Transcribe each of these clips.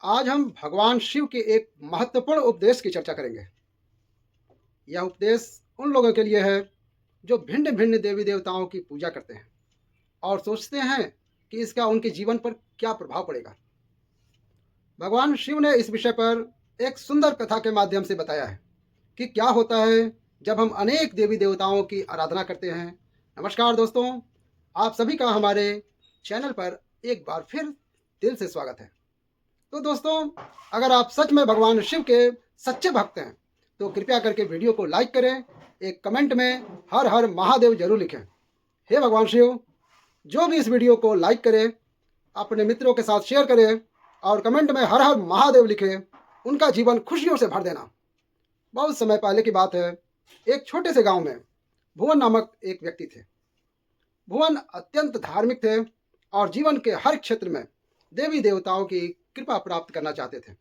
आज हम भगवान शिव के एक महत्वपूर्ण उपदेश की चर्चा करेंगे। यह उपदेश उन लोगों के लिए है जो भिन्न भिन्न देवी देवताओं की पूजा करते हैं और सोचते हैं कि इसका उनके जीवन पर क्या प्रभाव पड़ेगा। भगवान शिव ने इस विषय पर एक सुंदर कथा के माध्यम से बताया है कि क्या होता है जब हम अनेक देवी देवताओं की आराधना करते हैं। नमस्कार दोस्तों, आप सभी का हमारे चैनल पर एक बार फिर दिल से स्वागत है। तो दोस्तों, अगर आप सच में भगवान शिव के सच्चे भक्त हैं तो कृपया करके वीडियो को लाइक करें, एक कमेंट में हर हर महादेव जरूर लिखें। हे भगवान शिव, जो भी इस वीडियो को लाइक करे, अपने मित्रों के साथ शेयर करे और कमेंट में हर हर महादेव लिखे, उनका जीवन खुशियों से भर देना। बहुत समय पहले की बात है, एक छोटे से गांव में भुवन नामक एक व्यक्ति थे। भुवन अत्यंत धार्मिक थे और जीवन के हर क्षेत्र में देवी देवताओं की कृपा प्राप्त करना चाहते थे।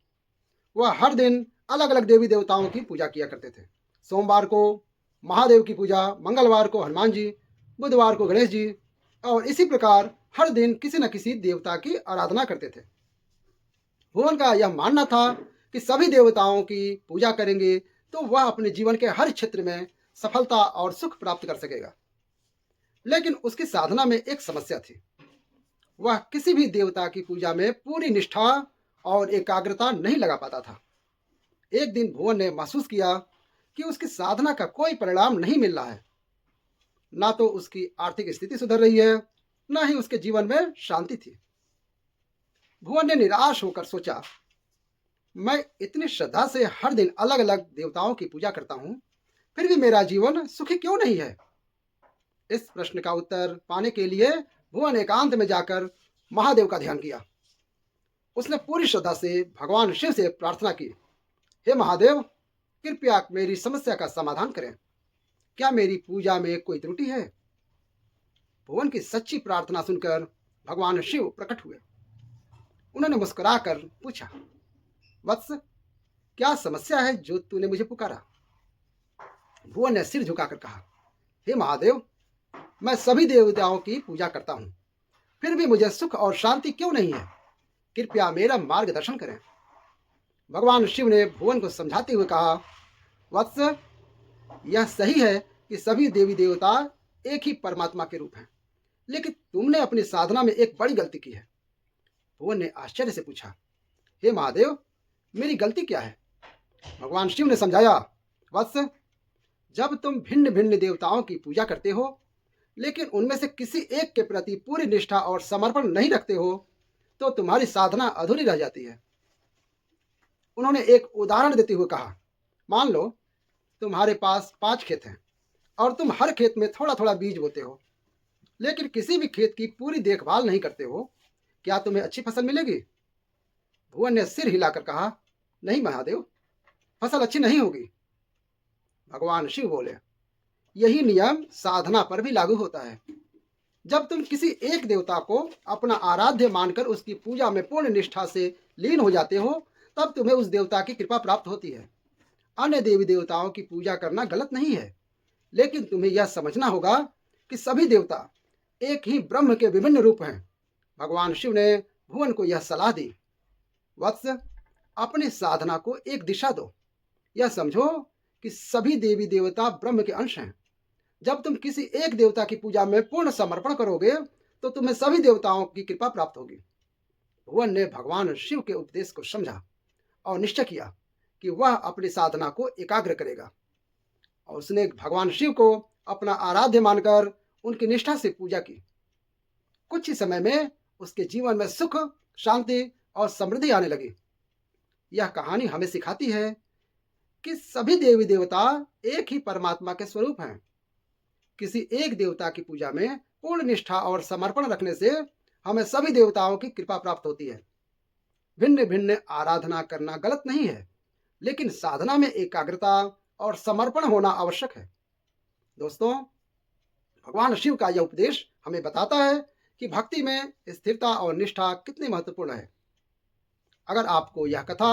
वह हर दिन अलग अलग देवी देवताओं की पूजा किया करते थे। सोमवार को महादेव की पूजा, मंगलवार को हनुमान जी, बुधवार को गणेश जी, और इसी प्रकार हर दिन किसी न किसी देवता की आराधना करते थे। भुवन का यह मानना था कि सभी देवताओं की पूजा करेंगे तो वह अपने जीवन के हर क्षेत्र में सफलता और सुख प्राप्त कर सकेगा। लेकिन उसकी साधना में एक समस्या थी। वह किसी भी देवता की पूजा में पूरी निष्ठा और एकाग्रता नहीं लगा पाता था। एक दिन भुवन ने महसूस किया कि उसकी साधना का कोई परिणाम नहीं मिल रहा है। ना तो उसकी आर्थिक स्थिति सुधर रही है, ना ही उसके जीवन में शांति थी। भुवन ने निराश होकर सोचा, मैं इतनी श्रद्धा से हर दिन अलग अलग देवताओं की पूजा करता हूं, फिर भी मेरा जीवन सुखी क्यों नहीं है। इस प्रश्न का उत्तर पाने के लिए भुवन एकांत में जाकर महादेव का ध्यान किया। उसने पूरी श्रद्धा से भगवान शिव से प्रार्थना की, हे महादेव, कृपया मेरी समस्या का समाधान करें। क्या मेरी पूजा में कोई त्रुटि है? भुवन की सच्ची प्रार्थना सुनकर भगवान शिव प्रकट हुए। उन्होंने मुस्कुराकर पूछा, वत्स, क्या समस्या है जो तूने मुझे पुकारा? भुवन ने सिर झुकाकर कहा, हे महादेव, मैं सभी देवताओं की पूजा करता हूं, फिर भी मुझे सुख और शांति क्यों नहीं है। कृपया मेरा मार्गदर्शन करें। भगवान शिव ने भुवन को समझाते हुए कहा, वत्स, यह सही है कि सभी देवी देवता एक ही परमात्मा के रूप हैं, लेकिन तुमने अपनी साधना में एक बड़ी गलती की है। भुवन ने आश्चर्य से पूछा, हे महादेव, मेरी गलती क्या है? भगवान शिव ने समझाया, वत्स, जब तुम भिन्न भिन्न देवताओं की पूजा करते हो लेकिन उनमें से किसी एक के प्रति पूरी निष्ठा और समर्पण नहीं रखते हो तो तुम्हारी साधना अधूरी रह जाती है। उन्होंने एक उदाहरण देते हुए कहा, मान लो तुम्हारे पास 5 खेत हैं और तुम हर खेत में थोड़ा थोड़ा बीज बोते हो, लेकिन किसी भी खेत की पूरी देखभाल नहीं करते हो, क्या तुम्हें अच्छी फसल मिलेगी? भुवन ने सिर हिलाकर कहा, नहीं महादेव, फसल अच्छी नहीं होगी। भगवान शिव बोले, यही नियम साधना पर भी लागू होता है। जब तुम किसी एक देवता को अपना आराध्य मानकर उसकी पूजा में पूर्ण निष्ठा से लीन हो जाते हो, तब तुम्हें उस देवता की कृपा प्राप्त होती है। अन्य देवी देवताओं की पूजा करना गलत नहीं है, लेकिन तुम्हें यह समझना होगा कि सभी देवता एक ही ब्रह्म के विभिन्न रूप हैं। भगवान शिव ने भुवन को यह सलाह दी, वत्स, अपनी साधना को एक दिशा दो। यह समझो कि सभी देवी देवता ब्रह्म के अंश हैं। जब तुम किसी एक देवता की पूजा में पूर्ण समर्पण करोगे तो तुम्हें सभी देवताओं की कृपा प्राप्त होगी। भुवन ने भगवान शिव के उपदेश को समझा और निश्चय किया कि वह अपनी साधना को एकाग्र करेगा, और उसने भगवान शिव को अपना आराध्य मानकर उनकी निष्ठा से पूजा की। कुछ ही समय में उसके जीवन में सुख, शांति और समृद्धि आने लगी। यह कहानी हमें सिखाती है कि सभी देवी देवता एक ही परमात्मा के स्वरूप हैं। किसी एक देवता की पूजा में पूर्ण निष्ठा और समर्पण रखने से हमें सभी देवताओं की कृपा प्राप्त होती है। भिन्न भिन्न आराधना करना गलत नहीं है, लेकिन साधना में एकाग्रता और समर्पण होना आवश्यक है। दोस्तों, भगवान शिव का यह उपदेश हमें बताता है कि भक्ति में स्थिरता और निष्ठा कितनी महत्वपूर्ण है। अगर आपको यह कथा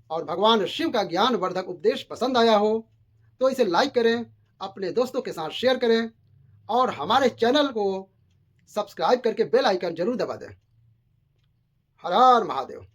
और भगवान शिव का ज्ञान वर्धक उपदेश पसंद आया हो तो इसे लाइक करें, अपने दोस्तों के साथ शेयर करें और हमारे चैनल को सब्सक्राइब करके बेल आइकन जरूर दबा दें। हर हर महादेव।